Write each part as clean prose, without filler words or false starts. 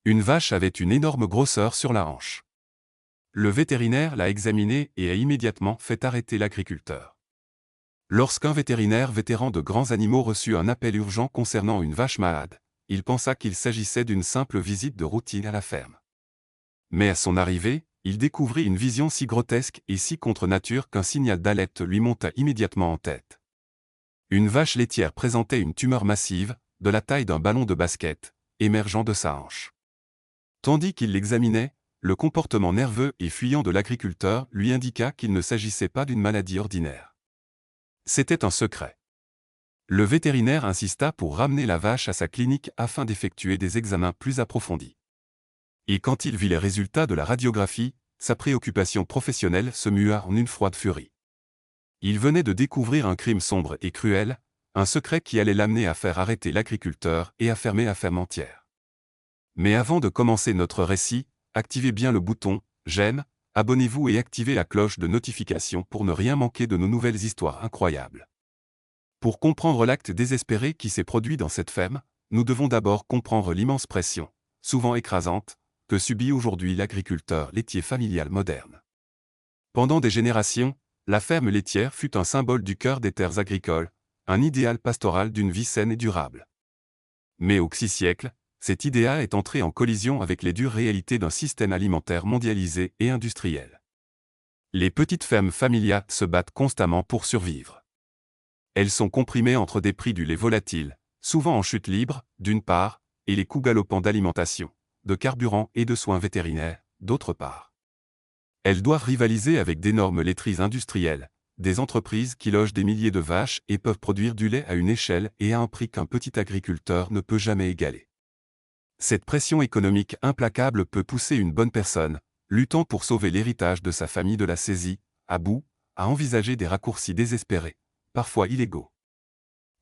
Une vache avait une énorme grosseur sur la hanche. Le vétérinaire l'a examinée et a immédiatement fait arrêter l'agriculteur. Lorsqu'un vétérinaire vétéran de grands animaux reçut un appel urgent concernant une vache malade, il pensa qu'il s'agissait d'une simple visite de routine à la ferme. Mais à son arrivée, il découvrit une vision si grotesque et si contre nature qu'un signal d'alerte lui monta immédiatement en tête. Une vache laitière présentait une tumeur massive, de la taille d'un ballon de basket, émergeant de sa hanche. Tandis qu'il l'examinait, le comportement nerveux et fuyant de l'agriculteur lui indiqua qu'il ne s'agissait pas d'une maladie ordinaire. C'était un secret. Le vétérinaire insista pour ramener la vache à sa clinique afin d'effectuer des examens plus approfondis. Et quand il vit les résultats de la radiographie, sa préoccupation professionnelle se mua en une froide furie. Il venait de découvrir un crime sombre et cruel, un secret qui allait l'amener à faire arrêter l'agriculteur et à fermer la ferme entière. Mais avant de commencer notre récit, activez bien le bouton « J'aime », abonnez-vous et activez la cloche de notification pour ne rien manquer de nos nouvelles histoires incroyables. Pour comprendre l'acte désespéré qui s'est produit dans cette ferme, nous devons d'abord comprendre l'immense pression, souvent écrasante, que subit aujourd'hui l'agriculteur laitier familial moderne. Pendant des générations, la ferme laitière fut un symbole du cœur des terres agricoles, un idéal pastoral d'une vie saine et durable. Mais au XI-siècle, cet idéal est entré en collision avec les dures réalités d'un système alimentaire mondialisé et industriel. Les petites fermes familiales se battent constamment pour survivre. Elles sont comprimées entre des prix du lait volatiles, souvent en chute libre, d'une part, et les coûts galopants d'alimentation, de carburant et de soins vétérinaires, d'autre part. Elles doivent rivaliser avec d'énormes laiteries industrielles, des entreprises qui logent des milliers de vaches et peuvent produire du lait à une échelle et à un prix qu'un petit agriculteur ne peut jamais égaler. Cette pression économique implacable peut pousser une bonne personne, luttant pour sauver l'héritage de sa famille de la saisie, à bout, à envisager des raccourcis désespérés, parfois illégaux.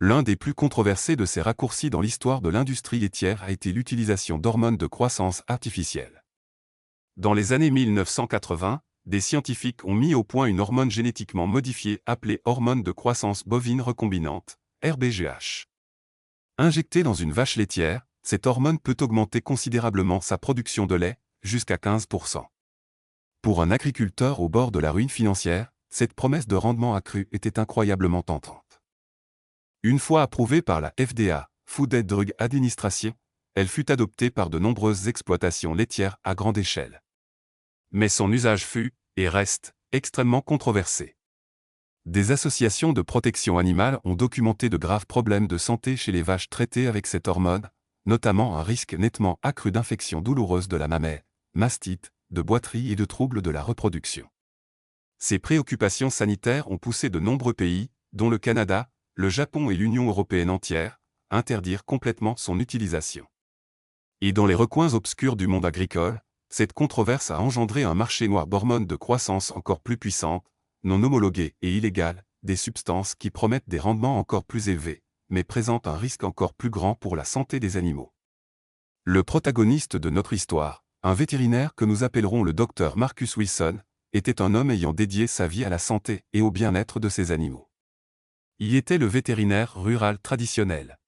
L'un des plus controversés de ces raccourcis dans l'histoire de l'industrie laitière a été l'utilisation d'hormones de croissance artificielle. Dans les années 1980, des scientifiques ont mis au point une hormone génétiquement modifiée appelée hormone de croissance bovine recombinante, RBGH. Injectée dans une vache laitière, cette hormone peut augmenter considérablement sa production de lait, jusqu'à 15%. Pour un agriculteur au bord de la ruine financière, cette promesse de rendement accru était incroyablement tentante. Une fois approuvée par la FDA, Food and Drug Administration, elle fut adoptée par de nombreuses exploitations laitières à grande échelle. Mais son usage fut, et reste, extrêmement controversé. Des associations de protection animale ont documenté de graves problèmes de santé chez les vaches traitées avec cette hormone, notamment un risque nettement accru d'infections douloureuses de la mamelle, mastite, de boiterie et de troubles de la reproduction. Ces préoccupations sanitaires ont poussé de nombreux pays, dont le Canada, le Japon et l'Union européenne entière, à interdire complètement son utilisation. Et dans les recoins obscurs du monde agricole, cette controverse a engendré un marché noir d'hormones de croissance encore plus puissantes, non homologuées et illégales, des substances qui promettent des rendements encore plus élevés, mais présentent un risque encore plus grand pour la santé des animaux. Le protagoniste de notre histoire, un vétérinaire que nous appellerons le docteur Marcus Wilson, était un homme ayant dédié sa vie à la santé et au bien-être de ses animaux. Il était le vétérinaire rural traditionnel.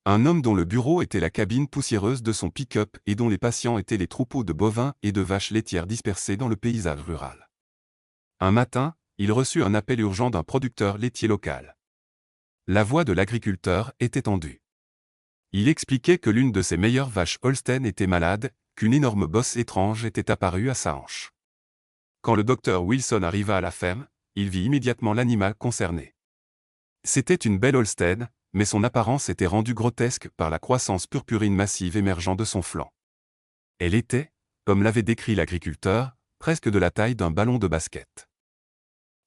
Un homme dont le bureau était la cabine poussiéreuse de son pick-up et dont les patients étaient les troupeaux de bovins et de vaches laitières dispersés dans le paysage rural. Un matin, il reçut un appel urgent d'un producteur laitier local. La voix de l'agriculteur était tendue. Il expliquait que l'une de ses meilleures vaches Holstein était malade, qu'une énorme bosse étrange était apparue à sa hanche. Quand le docteur Wilson arriva à la ferme, il vit immédiatement l'animal concerné. C'était une belle Holstein, mais son apparence était rendue grotesque par la croissance purpurine massive émergeant de son flanc. Elle était, comme l'avait décrit l'agriculteur, presque de la taille d'un ballon de basket.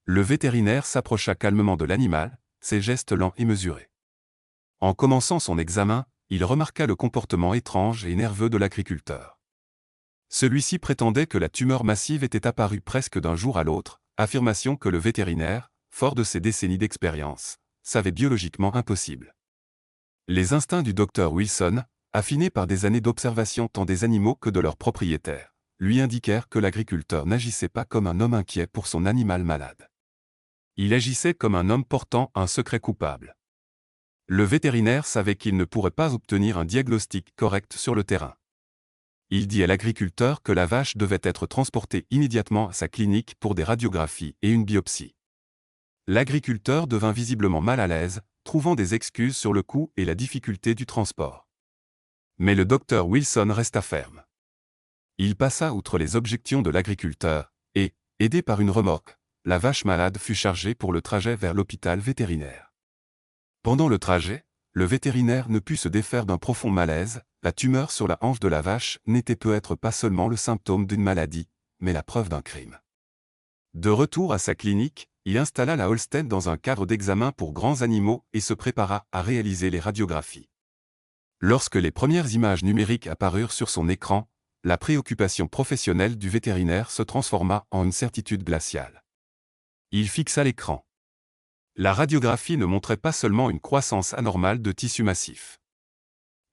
Le vétérinaire s'approcha calmement de l'animal, ses gestes lents et mesurés. En commençant son examen, il remarqua le comportement étrange et nerveux de l'agriculteur. Celui-ci prétendait que la tumeur massive était apparue presque d'un jour à l'autre, affirmation que le vétérinaire, fort de ses décennies d'expérience, savait biologiquement impossible. Les instincts du docteur Wilson, affinés par des années d'observation tant des animaux que de leurs propriétaires, lui indiquèrent que l'agriculteur n'agissait pas comme un homme inquiet pour son animal malade. Il agissait comme un homme portant un secret coupable. Le vétérinaire savait qu'il ne pourrait pas obtenir un diagnostic correct sur le terrain. Il dit à l'agriculteur que la vache devait être transportée immédiatement à sa clinique pour des radiographies et une biopsie. L'agriculteur devint visiblement mal à l'aise, trouvant des excuses sur le coût et la difficulté du transport. Mais le docteur Wilson resta ferme. Il passa outre les objections de l'agriculteur, et, aidé par une remorque, la vache malade fut chargée pour le trajet vers l'hôpital vétérinaire. Pendant le trajet, le vétérinaire ne put se défaire d'un profond malaise. La tumeur sur la hanche de la vache n'était peut-être pas seulement le symptôme d'une maladie, mais la preuve d'un crime. De retour à sa clinique, il installa la Holstein dans un cadre d'examen pour grands animaux et se prépara à réaliser les radiographies. Lorsque les premières images numériques apparurent sur son écran, la préoccupation professionnelle du vétérinaire se transforma en une certitude glaciale. Il fixa l'écran. La radiographie ne montrait pas seulement une croissance anormale de tissu massif.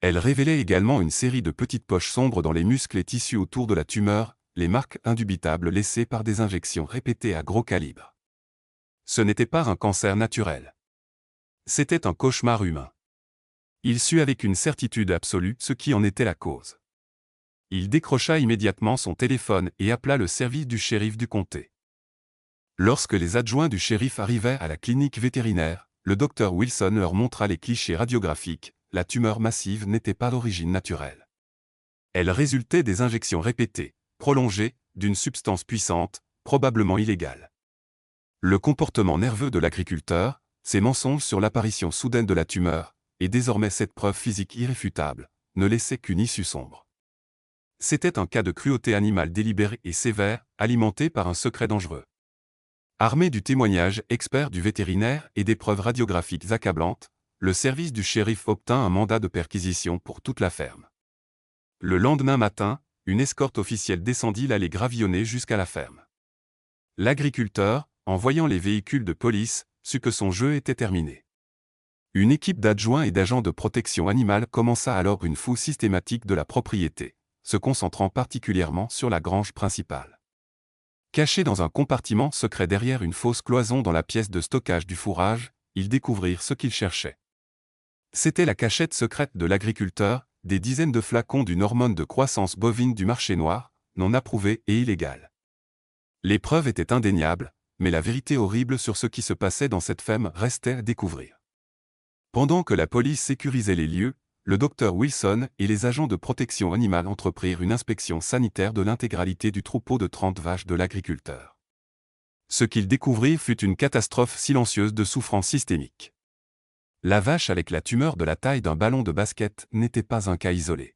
Elle révélait également une série de petites poches sombres dans les muscles et tissus autour de la tumeur, les marques indubitables laissées par des injections répétées à gros calibre. Ce n'était pas un cancer naturel. C'était un cauchemar humain. Il sut avec une certitude absolue ce qui en était la cause. Il décrocha immédiatement son téléphone et appela le service du shérif du comté. Lorsque les adjoints du shérif arrivèrent à la clinique vétérinaire, le docteur Wilson leur montra les clichés radiographiques. La tumeur massive n'était pas d'origine naturelle. Elle résultait des injections répétées, prolongées, d'une substance puissante, probablement illégale. Le comportement nerveux de l'agriculteur, ses mensonges sur l'apparition soudaine de la tumeur, et désormais cette preuve physique irréfutable, ne laissaient qu'une issue sombre. C'était un cas de cruauté animale délibérée et sévère, alimenté par un secret dangereux. Armé du témoignage expert du vétérinaire et des preuves radiographiques accablantes, le service du shérif obtint un mandat de perquisition pour toute la ferme. Le lendemain matin, une escorte officielle descendit l'allée gravillonnée jusqu'à la ferme. L'agriculteur, en voyant les véhicules de police, sut que son jeu était terminé. Une équipe d'adjoints et d'agents de protection animale commença alors une fouille systématique de la propriété, se concentrant particulièrement sur la grange principale. Cachés dans un compartiment secret derrière une fausse cloison dans la pièce de stockage du fourrage, ils découvrirent ce qu'ils cherchaient. C'était la cachette secrète de l'agriculteur, des dizaines de flacons d'une hormone de croissance bovine du marché noir, non approuvée et illégale. Les preuves étaient indéniables, mais la vérité horrible sur ce qui se passait dans cette ferme restait à découvrir. Pendant que la police sécurisait les lieux, le docteur Wilson et les agents de protection animale entreprirent une inspection sanitaire de l'intégralité du troupeau de 30 vaches de l'agriculteur. Ce qu'ils découvrirent fut une catastrophe silencieuse de souffrance systémique. La vache avec la tumeur de la taille d'un ballon de basket n'était pas un cas isolé.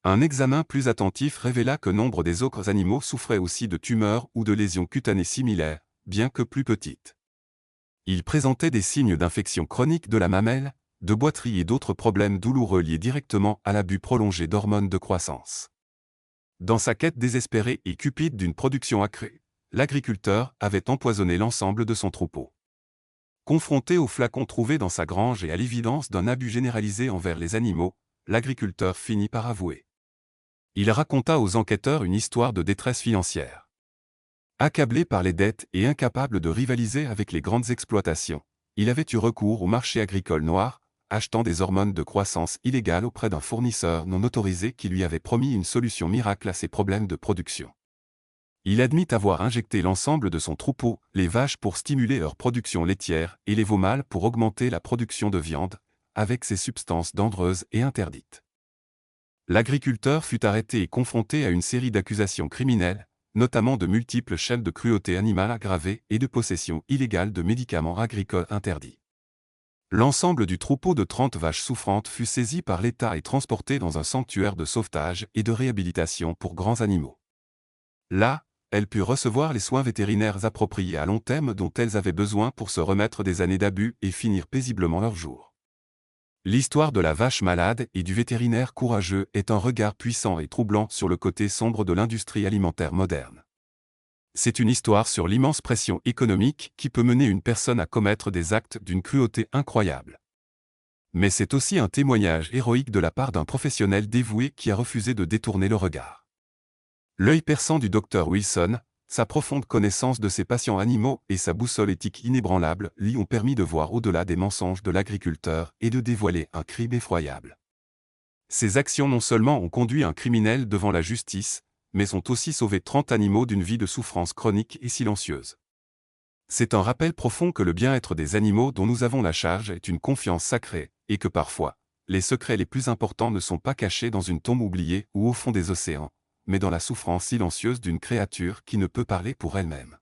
Un examen plus attentif révéla que nombre des autres animaux souffraient aussi de tumeurs ou de lésions cutanées similaires, bien que plus petites. Ils présentaient des signes d'infection chronique de la mamelle, de boiterie et d'autres problèmes douloureux liés directement à l'abus prolongé d'hormones de croissance. Dans sa quête désespérée et cupide d'une production accrue, l'agriculteur avait empoisonné l'ensemble de son troupeau. Confronté aux flacons trouvés dans sa grange et à l'évidence d'un abus généralisé envers les animaux, l'agriculteur finit par avouer. Il raconta aux enquêteurs une histoire de détresse financière. Accablé par les dettes et incapable de rivaliser avec les grandes exploitations, il avait eu recours au marché agricole noir, achetant des hormones de croissance illégales auprès d'un fournisseur non autorisé qui lui avait promis une solution miracle à ses problèmes de production. Il admit avoir injecté l'ensemble de son troupeau, les vaches pour stimuler leur production laitière et les veaux mâles pour augmenter la production de viande, avec ces substances dangereuses et interdites. L'agriculteur fut arrêté et confronté à une série d'accusations criminelles, notamment de multiples chefs de cruauté animale aggravée et de possession illégale de médicaments agricoles interdits. L'ensemble du troupeau de 30 vaches souffrantes fut saisi par l'État et transporté dans un sanctuaire de sauvetage et de réhabilitation pour grands animaux. Là, elles purent recevoir les soins vétérinaires appropriés à long terme dont elles avaient besoin pour se remettre des années d'abus et finir paisiblement leurs jours. L'histoire de la vache malade et du vétérinaire courageux est un regard puissant et troublant sur le côté sombre de l'industrie alimentaire moderne. C'est une histoire sur l'immense pression économique qui peut mener une personne à commettre des actes d'une cruauté incroyable. Mais c'est aussi un témoignage héroïque de la part d'un professionnel dévoué qui a refusé de détourner le regard. L'œil perçant du docteur Wilson, sa profonde connaissance de ses patients animaux et sa boussole éthique inébranlable lui ont permis de voir au-delà des mensonges de l'agriculteur et de dévoiler un crime effroyable. Ces actions non seulement ont conduit un criminel devant la justice, mais ont aussi sauvé 30 animaux d'une vie de souffrance chronique et silencieuse. C'est un rappel profond que le bien-être des animaux dont nous avons la charge est une confiance sacrée, et que parfois, les secrets les plus importants ne sont pas cachés dans une tombe oubliée ou au fond des océans, mais dans la souffrance silencieuse d'une créature qui ne peut parler pour elle-même.